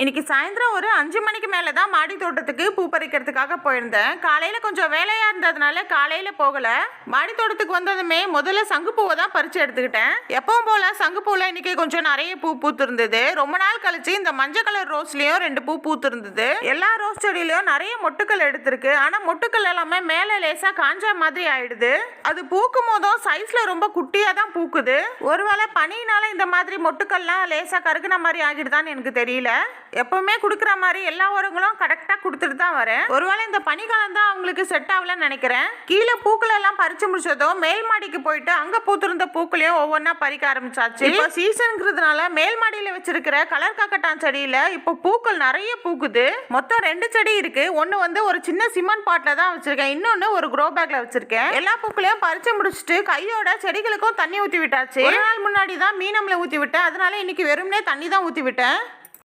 இன்னைக்கு சாயந்தரம் ஒரு 5 மணிக்கு மேலே தான் மாடி தோட்டத்துக்கு பூ பறிக்கிறதுக்காக போயிருந்தேன். காலையில் கொஞ்சம் வேலையாக இருந்ததுனால காலையில் போகலை. மாடி தோட்டத்துக்கு வந்ததுமே முதல்ல சங்குப்பூவை தான் பறித்து எடுத்துக்கிட்டேன். எப்பவும் போல் சங்குப்பூவில் இன்னைக்கு கொஞ்சம் நிறைய பூ பூத்துருந்தது. ரொம்ப நாள் கழிச்சு இந்த மஞ்சள் கலர் ரோஸ்லேயும் 2 பூ பூத்துருந்தது. எல்லா ரோஸ் செடியிலையும் நிறைய மொட்டுக்கள் எடுத்திருக்கு. ஆனால் மொட்டுக்கள் எல்லாமே மேலே லேசாக காஞ்ச மாதிரி ஆயிடுது. அது பூக்கும் போதும் சைஸில் ரொம்ப குட்டியாக தான் பூக்குது. ஒருவேளை பனியினால இந்த மாதிரி மொட்டுக்கள்லாம் லேசாக கருகுன மாதிரி ஆகிடுதான்னு எனக்கு தெரியல. எப்பவுமே கொடுக்குற மாதிரி எல்லா உரங்களும் கரெக்டாக கொடுத்துட்டு தான் வரேன். ஒருவேளை இந்த பனிக்காலம் தான் அவங்களுக்கு செட் ஆகலன்னு நினைக்கிறேன். கீழே பூக்கள் எல்லாம் பறிச்சு முடிச்சதும் மேல் மாடிக்கு போயிட்டு அங்கே பூத்திருந்த பூக்களையும் ஒவ்வொன்றா பறிக்க ஆரம்பிச்சாச்சு. இப்போ சீசனுங்கிறதுனால மேல் மாடியில் வச்சிருக்கிற கலர் காக்கட்டான் செடியில் இப்போ பூக்கள் நிறைய பூக்குது. மொத்தம் 2 செடி இருக்கு. ஒன்று வந்து ஒரு சின்ன சிமெண்ட் பாட்டில் தான் வச்சிருக்கேன், இன்னொன்று ஒரு க்ரோ பேக்ல வச்சிருக்கேன். எல்லா பூக்களையும் பறிச்சு முடிச்சுட்டு கையோட செடிகளுக்கும் தண்ணி ஊற்றி விட்டாச்சு. ஒரு நாள் முன்னாடி தான் மீனம்ல ஊற்றி விட்டேன், அதனால இன்னைக்கு வெறும்னே தண்ணி தான் ஊற்றி விட்டேன்.